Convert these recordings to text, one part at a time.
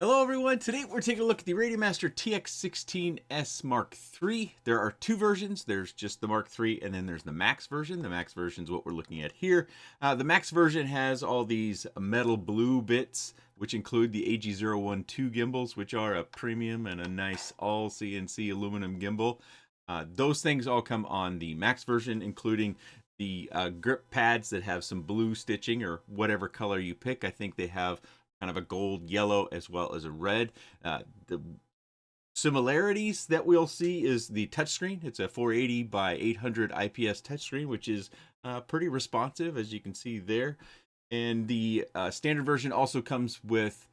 Hello everyone, today we're taking a look at the RadioMaster TX16S Mk3. There are two versions, there's just the Mark III and then there's the Max version. The Max version is what we're looking at here. The Max version has all these metal blue bits, which include the AG012 gimbals, which are a premium and a nice all CNC aluminum gimbal. Those things all come on the Max version, including the grip pads that have some blue stitching or whatever color you pick. I think they have kind of a gold yellow as well as a red. The similarities that we'll see is the touchscreen. It's a 480 by 800 IPS touchscreen, which is pretty responsive, as you can see there. And the standard version also comes with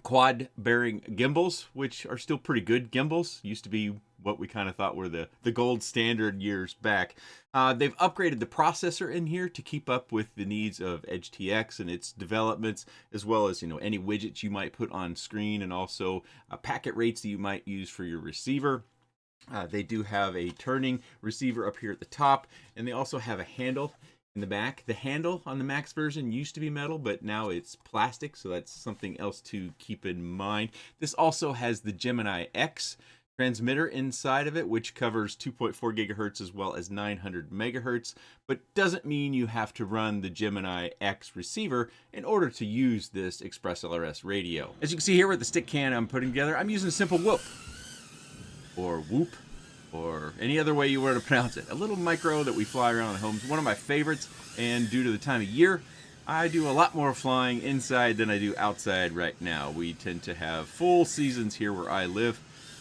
quad bearing gimbals, which are still pretty good gimbals. Used to be what we kind of thought were the gold standard years back. They've upgraded the processor in here to keep up with the needs of Edge TX and its developments, as well as any widgets you might put on screen, and also packet rates that you might use for your receiver. They do have a turning receiver up here at the top, and they also have a handle in the back. The handle on the Max version used to be metal, but now it's plastic, so that's something else to keep in mind. This also has the Gemini X transmitter inside of it, which covers 2.4 gigahertz as well as 900 megahertz, but doesn't mean you have to run the Gemini X receiver in order to use this Express LRS radio. As you can see here with the StickCam I'm putting together, I'm using a simple whoop, or whoop, or any other way you want to pronounce it. A little micro that we fly around the homes, one of my favorites, and due to the time of year, I do a lot more flying inside than I do outside right now. We tend to have full seasons here where I live,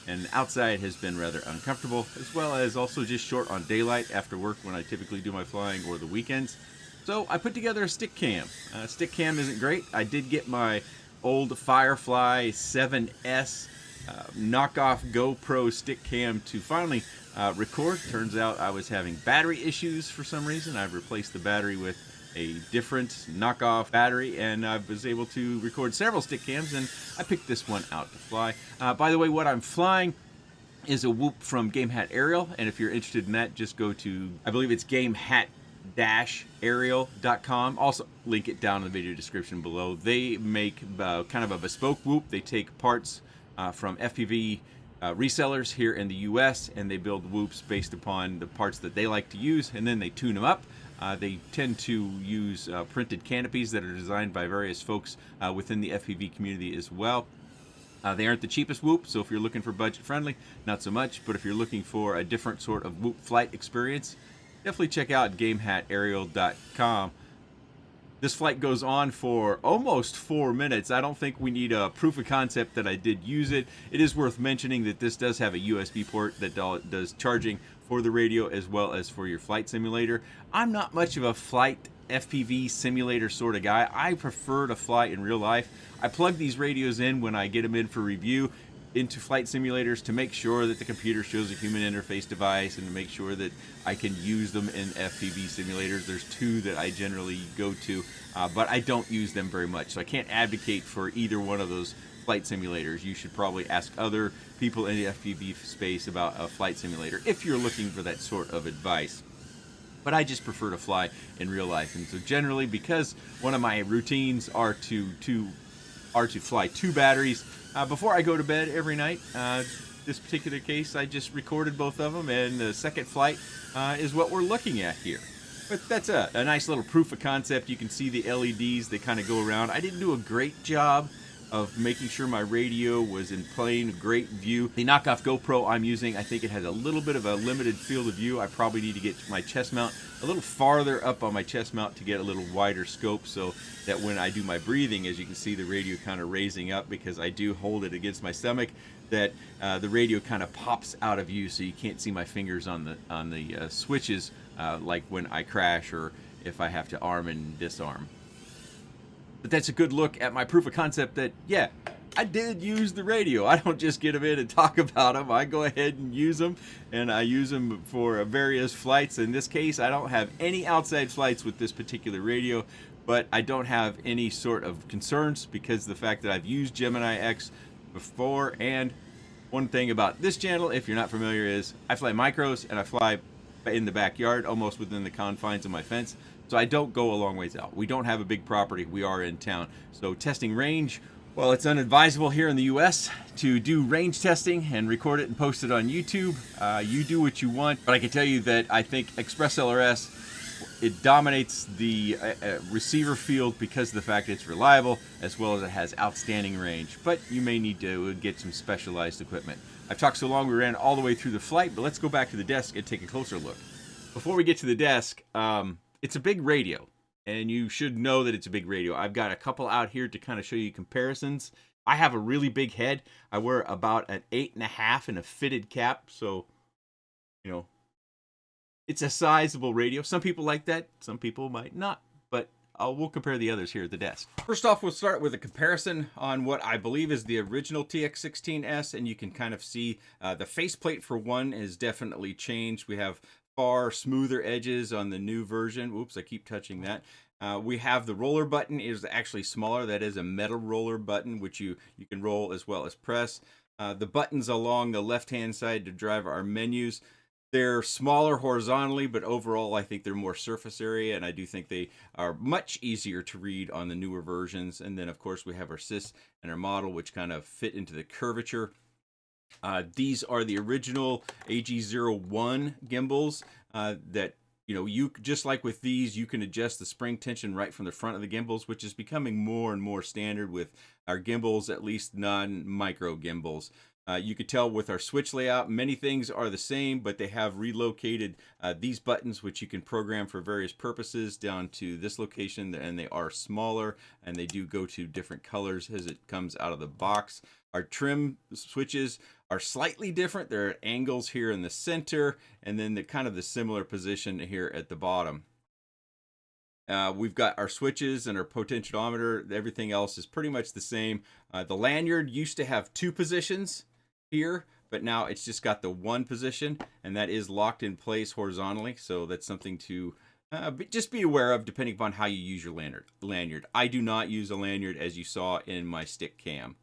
and outside has been rather uncomfortable, as well as also just short on daylight after work when I typically do my flying, or the weekends. So I put together a StickCam. StickCam isn't great. I did get my old Firefly 7S knockoff GoPro StickCam to finally record. Turns out I was having battery issues for some reason. I've replaced the battery with a different knockoff battery, and I was able to record several StickCams, and I picked this one out to fly. By the way, what I'm flying is a Whoop from GameHat Aerial, and if you're interested in that, just go to, I believe it's GameHat-Aerial.com. Also link it down in the video description below. They make kind of a bespoke Whoop. They take parts from FPV resellers here in the US, and they build whoops based upon the parts that they like to use, and then they tune them up. They tend to use printed canopies that are designed by various folks within the FPV community as well. They aren't the cheapest whoop, so if you're looking for budget friendly, not so much, but if you're looking for a different sort of whoop flight experience, definitely check out GameHatAerial.com. This flight goes on for almost 4 minutes. I don't think we need a proof of concept that I did use it. It is worth mentioning that this does have a USB port that does charging for the radio as well as for your flight simulator. I'm not much of a flight FPV simulator sort of guy. I prefer to fly in real life. I plug these radios in when I get them in for review into flight simulators to make sure that the computer shows a human interface device, and to make sure that I can use them in FPV simulators. There's two that I generally go to, but I don't use them very much, so I can't advocate for either one of those flight simulators. You should probably ask other people in the FPV space about a flight simulator if you're looking for that sort of advice. But I just prefer to fly in real life, and so generally, because one of my routines are to fly two batteries before I go to bed every night. This particular case, I just recorded both of them, and the second flight is what we're looking at here. But that's a nice little proof of concept. You can see the LEDs, they kind of go around. I didn't do a great job of making sure my radio was in plain great view. The knockoff GoPro I'm using, I think it has a little bit of a limited field of view. I probably need to get my chest mount a little farther up on my chest mount to get a little wider scope, so that when I do my breathing, as you can see the radio kind of raising up because I do hold it against my stomach, that the radio kind of pops out of view, so you can't see my fingers on the switches like when I crash or if I have to arm and disarm. But that's a good look at my proof of concept that, yeah, I did use the radio. I don't just get them in and talk about them. I go ahead and use them, and I use them for various flights. In this case, I don't have any outside flights with this particular radio, but I don't have any sort of concerns because the fact that I've used Gemini X before. And one thing about this channel, if you're not familiar, is I fly micros, and I fly in the backyard, almost within the confines of my fence. So I don't go a long ways out. We don't have a big property. We are in town. So testing range Well, it's unadvisable here in the US to do range testing and record it and post it on YouTube. You do what you want, but I can tell you that I think Express LRS, it dominates the receiver field because of the fact it's reliable, as well as it has outstanding range. But you may need to get some specialized equipment. I've talked so long we ran all the way through the flight, but let's go back to the desk and take a closer look. Before we get to the desk, it's a big radio. And you should know that it's a big radio. I've got a couple out here to kind of show you comparisons. I have a really big head. I wear about an 8.5 and a fitted cap. So, you know, it's a sizable radio. Some people like that. Some people might not. But we'll compare the others here at the desk. First off, we'll start with a comparison on what I believe is the original TX16S. And you can kind of see the faceplate for one is definitely changed. We have far smoother edges on the new version. Oops, I keep touching that. We have the roller button is actually smaller. That is a metal roller button, which you can roll as well as press. The buttons along the left-hand side to drive our menus, they're smaller horizontally, but overall I think they're more surface area, and I do think they are much easier to read on the newer versions. And then, of course, we have our sys and our model, which kind of fit into the curvature. These are the original AG01 gimbals that, you know, you just like with these, you can adjust the spring tension right from the front of the gimbals, which is becoming more and more standard with our gimbals, at least non-micro gimbals. You could tell with our switch layout, many things are the same, but they have relocated these buttons, which you can program for various purposes, down to this location, and they are smaller, and they do go to different colors as it comes out of the box. Our trim switches are slightly different. They're at angles here in the center, and then the kind of the similar position here at the bottom. We've got our switches and our potentiometer. Everything else is pretty much the same. The lanyard used to have 2 positions here, but now it's just got the 1 position, and that is locked in place horizontally. So that's something to just be aware of depending upon how you use your lanyard. I do not use a lanyard, as you saw in my StickCam.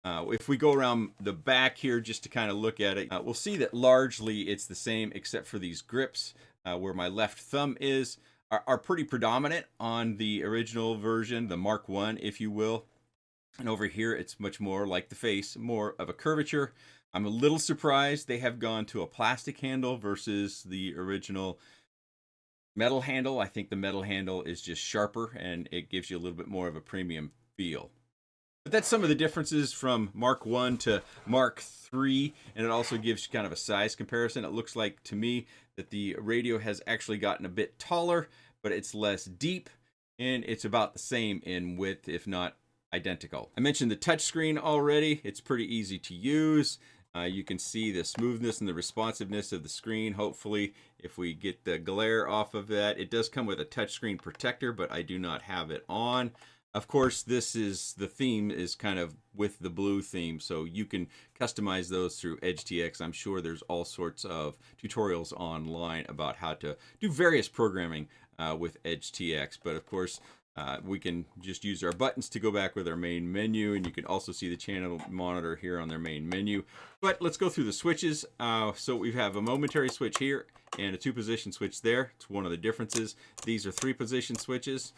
If we go around the back here just to kind of look at it, we'll see that largely it's the same, except for these grips where my left thumb is, are pretty predominant on the original version, the Mark I, if you will. And over here, it's much more like the face, more of a curvature. I'm a little surprised they have gone to a plastic handle versus the original metal handle. I think the metal handle is just sharper, and it gives you a little bit more of a premium feel. But that's some of the differences from Mark I to Mark III, and it also gives you kind of a size comparison. It looks like to me that the radio has actually gotten a bit taller, but it's less deep, and it's about the same in width, if not identical. I mentioned the touchscreen already. It's pretty easy to use. You can see the smoothness and the responsiveness of the screen. Hopefully, if we get the glare off of that, it does come with a touchscreen protector, but I do not have it on. Of course, this is the theme is kind of with the blue theme, so you can customize those through EdgeTX. I'm sure there's all sorts of tutorials online about how to do various programming with EdgeTX, but of course, we can just use our buttons to go back with our main menu, and you can also see the channel monitor here on their main menu. But let's go through the switches. So we have a momentary switch here and a 2-position switch there. It's one of the differences. These are 3-position switches.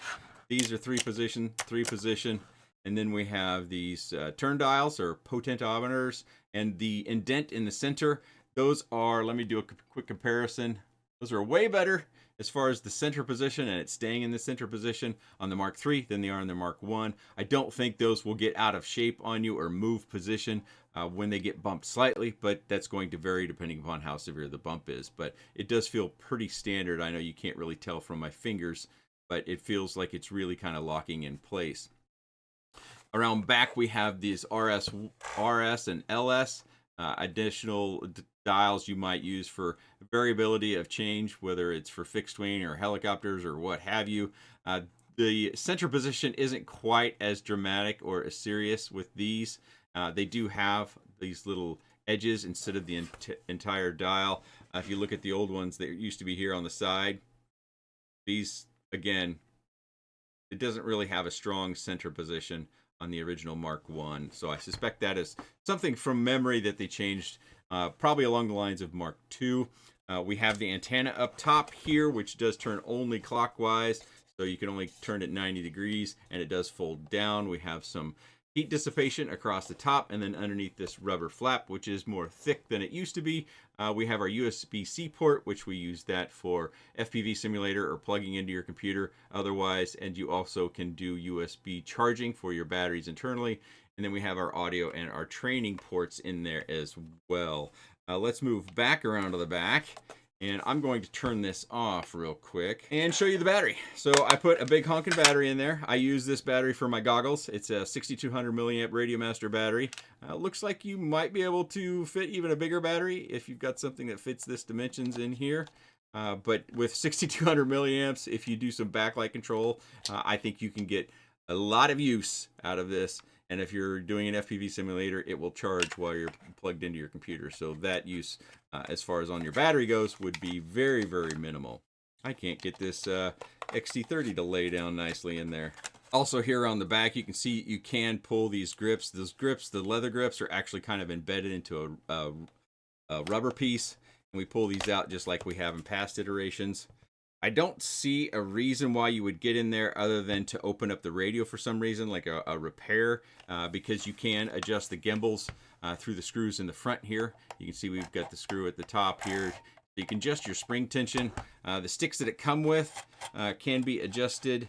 These are 3-position, 3-position, and then we have these turn dials or potentiometers, and the indent in the center. Those are, let me do a quick comparison. Those are way better as far as the center position, and it's staying in the center position on the Mark III than they are in the Mark I. I don't think those will get out of shape on you or move position when they get bumped slightly, but that's going to vary depending upon how severe the bump is. But it does feel pretty standard. I know you can't really tell from my fingers, but it feels like it's really kind of locking in place. Around back, we have these RS and LS, additional dials you might use for variability of change, whether it's for fixed wing or helicopters or what have you. The center position isn't quite as dramatic or as serious with these. They do have these little edges instead of the entire dial. If you look at the old ones that used to be here on the side, these, again, it doesn't really have a strong center position on the original Mark I. So I suspect that is something from memory that they changed, probably along the lines of Mark II. We have the antenna up top here, which does turn only clockwise. So you can only turn it 90 degrees, and it does fold down. We have some heat dissipation across the top, and then underneath this rubber flap, which is more thick than it used to be, we have our USB-C port, which we use that for FPV simulator or plugging into your computer otherwise, and you also can do USB charging for your batteries internally. And then we have our audio and our training ports in there as well. Let's move back around to the back. And I'm going to turn this off real quick and show you the battery. So I put a big honking battery in there. I use this battery for my goggles. It's a 6200 milliamp RadioMaster battery. Looks like you might be able to fit even a bigger battery if you've got something that fits this dimensions in here. But with 6200 milliamps, if you do some backlight control, I think you can get a lot of use out of this. And if you're doing an FPV simulator, it will charge while you're plugged into your computer. So that use, as far as on your battery goes, would be very, very minimal. I can't get this XT30 to lay down nicely in there. Also here on the back, you can see you can pull these grips. Those grips, the leather grips, are actually kind of embedded into a rubber piece. And we pull these out just like we have in past iterations. I don't see a reason why you would get in there other than to open up the radio for some reason, like a repair, because you can adjust the gimbals through the screws in the front here. You can see we've got the screw at the top here. You can adjust your spring tension. The sticks that it come with can be adjusted.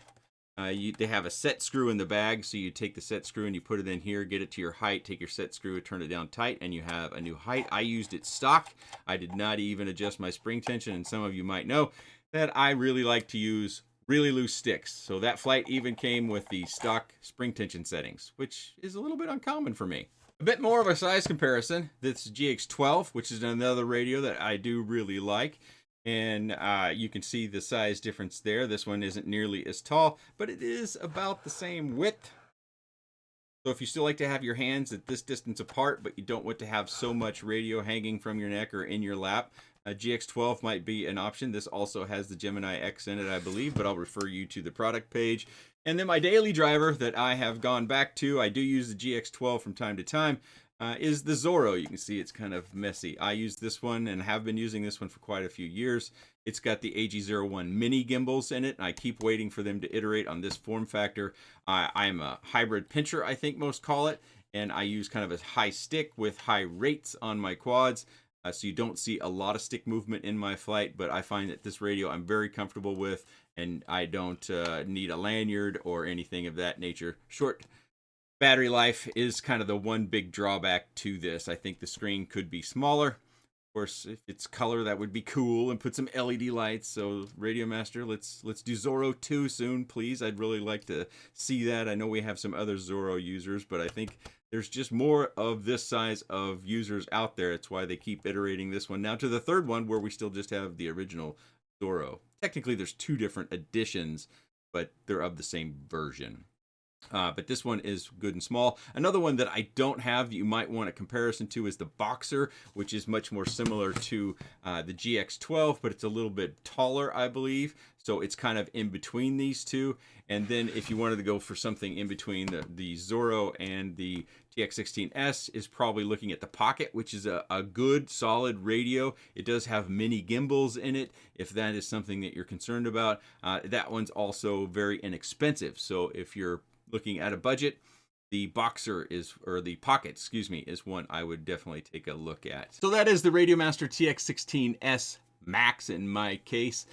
They have a set screw in the bag, so you take the set screw and you put it in here, get it to your height, take your set screw, turn it down tight, and you have a new height. I used it stock. I did not even adjust my spring tension, and some of you might know that I really like to use really loose sticks. So that flight even came with the stock spring tension settings, which is a little bit uncommon for me. A bit more of a size comparison. This GX12, which is another radio that I do really like. And you can see the size difference there. This one isn't nearly as tall, but it is about the same width. So if you still like to have your hands at this distance apart, but you don't want to have so much radio hanging from your neck or in your lap, a GX12 might be an option. This also has the Gemini X in it, I believe, but I'll refer you to the product page. And then my daily driver that I have gone back to, I do use the GX12 from time to time, is the Zorro. You can see it's kind of messy. I use this one and have been using this one for quite a few years. It's got the AG01 mini gimbals in it, and I keep waiting for them to iterate on this form factor. I'm a hybrid pincher, I think most call it, and I use kind of a high stick with high rates on my quads. So you don't see a lot of stick movement in my flight, but I find that this radio I'm very comfortable with, and I don't need a lanyard or anything of that nature. Short battery life is kind of the one big drawback to this. I think the screen could be smaller. Of course, if it's color, that would be cool, and put some LED lights. So RadioMaster, let's do Zorro 2 soon, please. I'd really like to see that. I know we have some other Zorro users, but I think there's just more of this size of users out there. It's why they keep iterating this one now to the third one, where we still just have the original Zorro. Technically, there's two different editions, but they're of the same version. But this one is good and small. Another one that I don't have that you might want a comparison to is the Boxer, which is much more similar to the GX12, but it's a little bit taller, I believe. So it's kind of in between these two. And then if you wanted to go for something in between the Zorro and the TX16S, is probably looking at the Pocket, which is a good, solid radio. It does have mini gimbals in it, if that is something that you're concerned about. That one's also very inexpensive. So if you're looking at a budget, the Boxer is, or the Pocket, excuse me, is one I would definitely take a look at. So that is the RadioMaster TX16S Max in my case.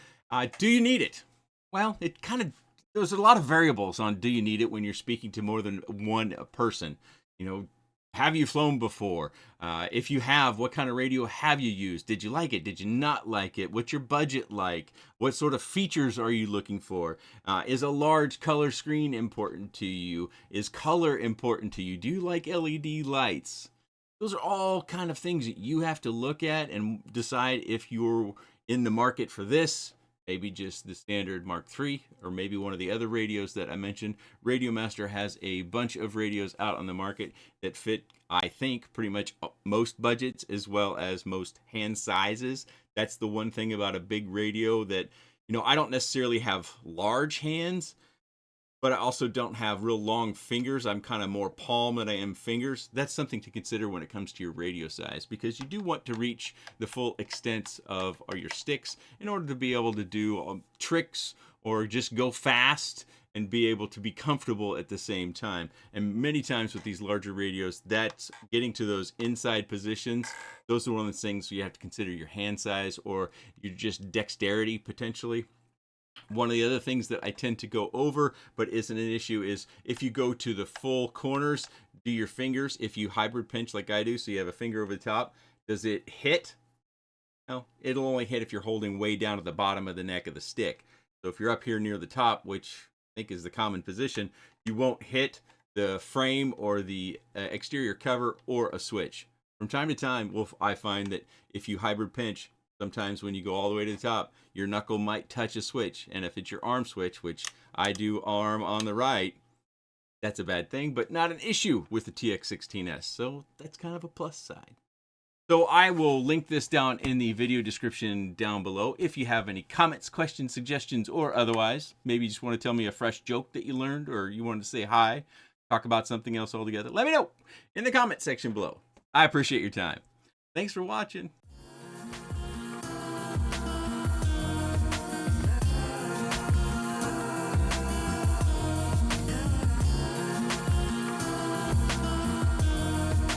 Do you need it? Well, it kind of, there's a lot of variables on do you need it when you're speaking to more than one person. You know, have you flown before? If you have, what kind of radio have you used? Did you like it? Did you not like it? What's your budget like? What sort of features are you looking for? Is a large color screen important to you? Is color important to you? Do you like LED lights? Those are all kind of things that you have to look at and decide if you're in the market for this. Maybe just the standard Mark III, or maybe one of the other radios that I mentioned. RadioMaster has a bunch of radios out on the market that fit, I think, pretty much most budgets as well as most hand sizes. That's the one thing about a big radio that, you know, I don't necessarily have large hands, but I also don't have real long fingers. I'm kind of more palm than I am fingers. That's something to consider when it comes to your radio size, because you do want to reach the full extent of your sticks in order to be able to do tricks or just go fast and be able to be comfortable at the same time. And many times with these larger radios, that's getting to those inside positions. Those are one of the things you have to consider: your hand size or your just dexterity potentially. One of the other things that I tend to go over but isn't an issue is if you go to the full corners, do your fingers, if you hybrid pinch like I do, so you have a finger over the top, does it hit? No, it'll only hit if you're holding way down at the bottom of the neck of the stick. So if you're up here near the top, which I think is the common position, you won't hit the frame or the exterior cover or a switch. From time to time, I find that if you hybrid pinch, sometimes when you go all the way to the top, your knuckle might touch a switch. And if it's your arm switch, which I do arm on the right, that's a bad thing, but not an issue with the TX16S. So that's kind of a plus side. So I will link this down in the video description down below. If you have any comments, questions, suggestions, or otherwise, maybe you just want to tell me a fresh joke that you learned, or you wanted to say hi, talk about something else altogether, let me know in the comment section below. I appreciate your time. Thanks for watching.